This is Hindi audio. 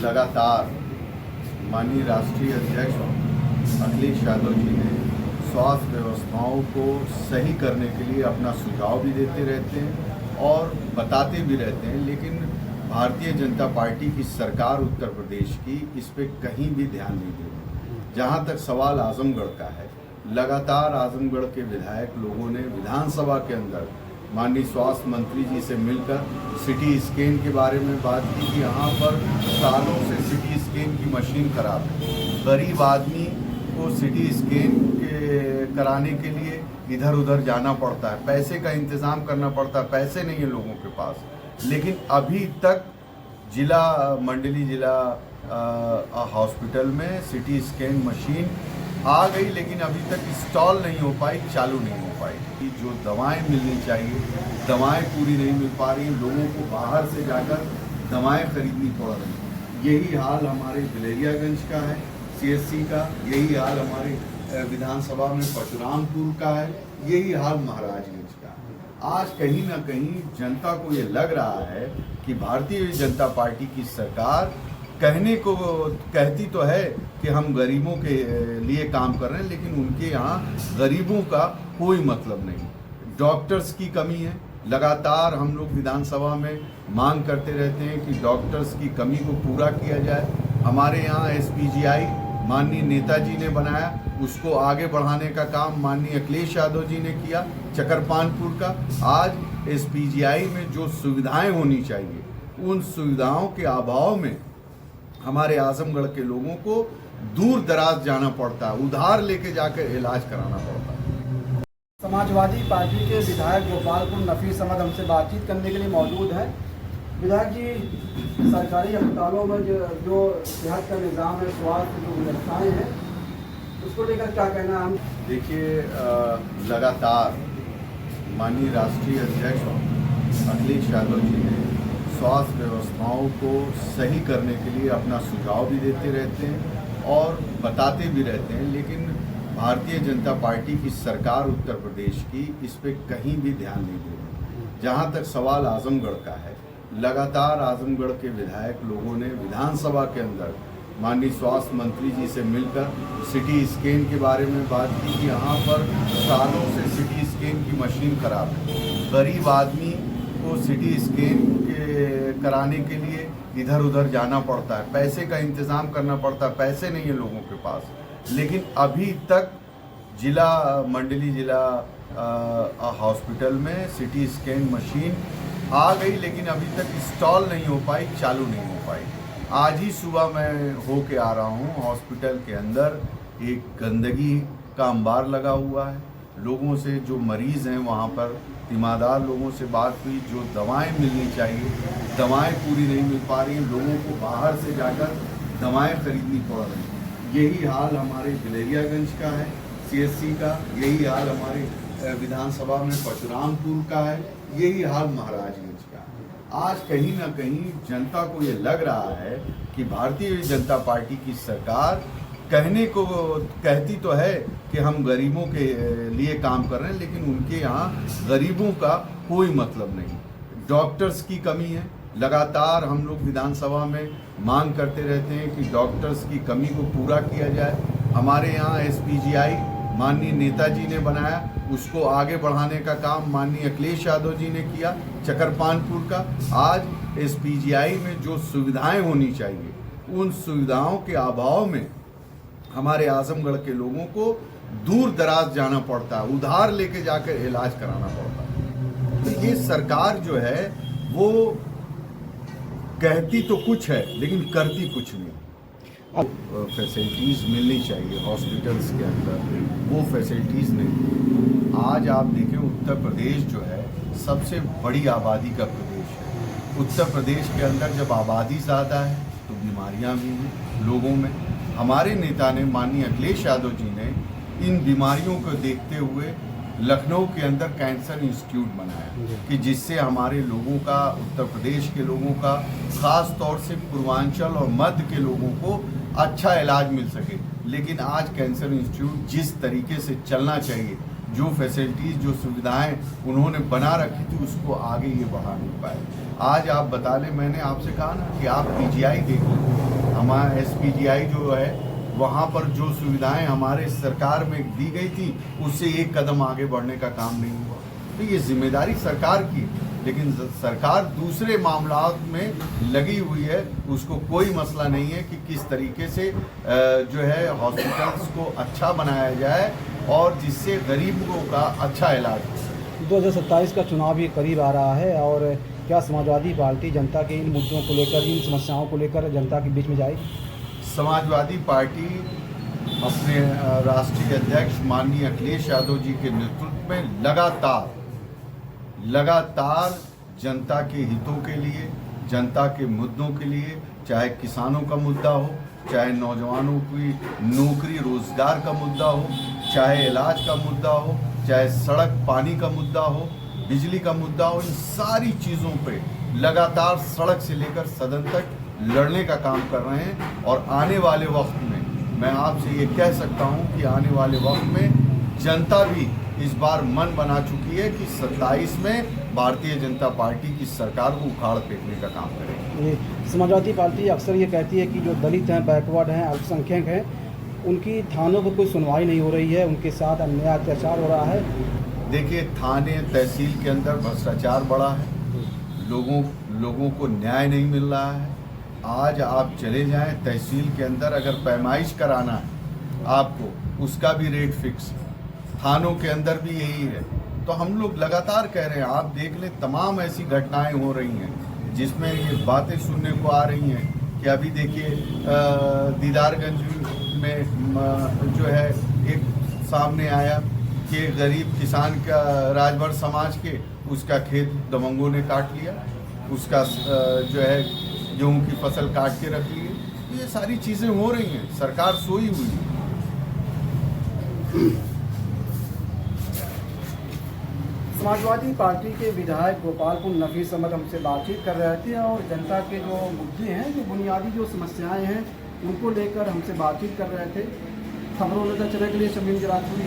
लगातार माननीय राष्ट्रीय अध्यक्ष अखिलेश यादव जी ने स्वास्थ्य व्यवस्थाओं को सही करने के लिए अपना सुझाव भी देते रहते हैं और बताते भी रहते हैं, लेकिन भारतीय जनता पार्टी की सरकार उत्तर प्रदेश की इस पे कहीं भी ध्यान नहीं दे रही। जहाँ तक सवाल आजमगढ़ का है, लगातार आजमगढ़ के विधायक लोगों ने विधानसभा के अंदर माननीय स्वास्थ्य मंत्री जी से मिलकर सिटी स्कैन के बारे में बात की कि यहाँ पर सालों से सिटी स्कैन की मशीन खराब है। गरीब आदमी को सिटी स्कैन कराने के लिए इधर उधर जाना पड़ता है, पैसे का इंतज़ाम करना पड़ता है, पैसे नहीं है लोगों के पास। लेकिन अभी तक जिला हॉस्पिटल में सिटी स्कैन मशीन आ गई, लेकिन अभी तक इंस्टॉल नहीं हो पाई, चालू नहीं हो पाई। जो दवाएं मिलनी चाहिए, दवाएं पूरी नहीं मिल पा रही, लोगों को बाहर से जाकर दवाएं खरीदनी पड़ रही। यही हाल हमारे बिलरियागंज का है, CSC का, यही हाल हमारे विधानसभा में परशुरामपुर का है, यही हाल महाराजगंज का है। आज कहीं ना कहीं जनता को ये लग रहा है कि भारतीय जनता पार्टी की सरकार कहती तो है कि हम गरीबों के लिए काम कर रहे हैं, लेकिन उनके यहाँ गरीबों का कोई मतलब नहीं। डॉक्टर्स की कमी है, लगातार हम लोग विधानसभा में मांग करते रहते हैं कि डॉक्टर्स की कमी को पूरा किया जाए। हमारे यहाँ SPGI माननीय नेताजी ने बनाया, उसको आगे बढ़ाने का काम माननीय अखिलेश यादव जी ने किया। चकरपानपुर का आज SPGI में जो सुविधाएं होनी चाहिए, उन सुविधाओं के अभाव में हमारे आजमगढ़ के लोगों को दूर दराज जाना पड़ता है, उधार लेके जाकर इलाज कराना पड़ता है। समाजवादी पार्टी के विधायक गोपालपुर नफीस अहमद हमसे बातचीत करने के लिए मौजूद है। विधायक जी, सरकारी अस्पतालों में जो सेहत का निज़ाम है, स्वास्थ्य जो व्यवस्थाएँ हैं, उसको लेकर क्या कहना है? हम देखिए, लगातार माननीय राष्ट्रीय अध्यक्ष अखिलेश यादव जी ने स्वास्थ्य व्यवस्थाओं को सही करने के लिए अपना सुझाव भी देते रहते हैं और बताते भी रहते हैं, लेकिन भारतीय जनता पार्टी की सरकार उत्तर प्रदेश की इस पे कहीं भी ध्यान नहीं दे रही। जहाँ तक सवाल आजमगढ़ का है, लगातार आजमगढ़ के विधायक लोगों ने विधानसभा के अंदर माननीय स्वास्थ्य मंत्री जी से मिलकर सिटी स्कैन के बारे में बात की कि यहाँ पर सालों से सिटी स्कैन की मशीन खराब है। गरीब आदमी को सिटी स्कैन कराने के लिए इधर उधर जाना पड़ता है, पैसे का इंतज़ाम करना पड़ता है, पैसे नहीं है लोगों के पास। लेकिन अभी तक जिला हॉस्पिटल में सिटी स्कैन मशीन आ गई, लेकिन अभी तक इंस्टॉल नहीं हो पाई, चालू नहीं हो पाई। आज ही सुबह मैं होके आ रहा हूँ, हॉस्पिटल के अंदर एक गंदगी का अंबार लगा हुआ है। लोगों से, जो मरीज़ हैं वहाँ पर तीमारदार लोगों से बात हुई, जो दवाएं मिलनी चाहिए, दवाएं पूरी नहीं मिल पा रही, लोगों को बाहर से जाकर दवाएं खरीदनी पड़ रही। यही हाल हमारे बिलरियागंज का है, CSC का, यही हाल हमारे विधानसभा में परशुरामपुर का है, यही हाल महाराजगंज का है। आज कहीं ना कहीं जनता को ये लग रहा है कि भारतीय जनता पार्टी की सरकार कहती तो है कि हम गरीबों के लिए काम कर रहे हैं, लेकिन उनके यहाँ गरीबों का कोई मतलब नहीं। डॉक्टर्स की कमी है, लगातार हम लोग विधानसभा में मांग करते रहते हैं कि डॉक्टर्स की कमी को पूरा किया जाए। हमारे यहाँ SPGI माननीय नेताजी ने बनाया, उसको आगे बढ़ाने का काम माननीय अखिलेश यादव जी ने किया। चकरपानपुर का आज SPGI में जो सुविधाएं होनी चाहिए, उन सुविधाओं के अभाव में हमारे आजमगढ़ के लोगों को दूर दराज जाना पड़ता है, उधार लेके जाकर इलाज कराना पड़ता है। तो ये सरकार जो है वो कहती तो कुछ है, लेकिन करती कुछ नहीं। फैसिलिटीज़ मिलनी चाहिए हॉस्पिटल्स के अंदर, वो फैसिलिटीज़ नहीं। आज आप देखें, उत्तर प्रदेश जो है सबसे बड़ी आबादी का प्रदेश है। उत्तर प्रदेश के अंदर जब आबादी ज़्यादा है तो बीमारियां भी हैं लोगों में। हमारे नेता ने, माननीय अखिलेश यादव जी ने, इन बीमारियों को देखते हुए लखनऊ के अंदर कैंसर इंस्टीट्यूट बनाया कि जिससे हमारे लोगों का, उत्तर प्रदेश के लोगों का, ख़ास तौर से पूर्वांचल और मध्य के लोगों को अच्छा इलाज मिल सके। लेकिन आज कैंसर इंस्टीट्यूट जिस तरीके से चलना चाहिए, जो फैसिलिटीज़, जो सुविधाएं उन्होंने बना रखी थी, उसको आगे ये बढ़ा नहीं पाए। आज आप बता लें, मैंने आपसे कहा ना कि आप PGI देख लें, हमारा SPGI जो है वहाँ पर जो सुविधाएं हमारे सरकार में दी गई थी उससे एक कदम आगे बढ़ने का काम नहीं हुआ। तो ये जिम्मेदारी सरकार की, लेकिन सरकार दूसरे मामलात में लगी हुई है। उसको कोई मसला नहीं है कि किस तरीके से जो है हॉस्पिटल्स को अच्छा बनाया जाए और जिससे गरीबों का अच्छा इलाज हो। 2027 का चुनाव भी करीब आ रहा है और क्या समाजवादी पार्टी जनता के इन मुद्दों को लेकर, इन समस्याओं को लेकर जनता के बीच में जाएगी? समाजवादी पार्टी अपने राष्ट्रीय अध्यक्ष माननीय अखिलेश यादव जी के नेतृत्व में लगातार जनता के हितों के लिए, जनता के मुद्दों के लिए, चाहे किसानों का मुद्दा हो, चाहे नौजवानों की नौकरी रोजगार का मुद्दा हो, चाहे इलाज का मुद्दा हो, चाहे सड़क पानी का मुद्दा हो, बिजली का मुद्दा हो, इन सारी चीज़ों पे लगातार सड़क से लेकर सदन तक लड़ने का काम कर रहे हैं। और आने वाले वक्त में मैं आपसे ये कह सकता हूँ कि आने वाले वक्त में जनता भी इस बार मन बना चुकी है कि 27 में भारतीय जनता पार्टी की सरकार को उखाड़ फेंकने का काम करेगी। समाजवादी पार्टी अक्सर ये कहती है कि जो दलित हैं, बैकवर्ड हैं, अल्पसंख्यक हैं, उनकी थानों पर कोई सुनवाई नहीं हो रही है, उनके साथ अन्याय अत्याचार हो रहा है। देखिए, थाने तहसील के अंदर भ्रष्टाचार बढ़ा है, लोगों को न्याय नहीं मिल रहा है। आज आप चले जाएं तहसील के अंदर, अगर पैमाइश कराना है आपको, उसका भी रेट फिक्स। थानों के अंदर भी यही है। तो हम लोग लगातार कह रहे हैं, आप देख लें तमाम ऐसी घटनाएं हो रही हैं जिसमें ये बातें सुनने को आ रही हैं कि अभी देखिए दीदारगंज में जो है एक सामने आया कि गरीब किसान का राजभर समाज के उसका खेत दबंगों ने काट लिया, उसका जो है गेहूं की फसल काट के रख ली है। ये सारी चीज़ें हो रही हैं, सरकार सोई हुई है। समाजवादी पार्टी के विधायक गोपालपुर नफीस अहमद हमसे बातचीत कर रहे थे और जनता के जो मुद्दे हैं, जो बुनियादी जो समस्याएं हैं, उनको लेकर हमसे बातचीत कर रहे थे। खबरों नजर चले के लिए शमीम जराजपुरी।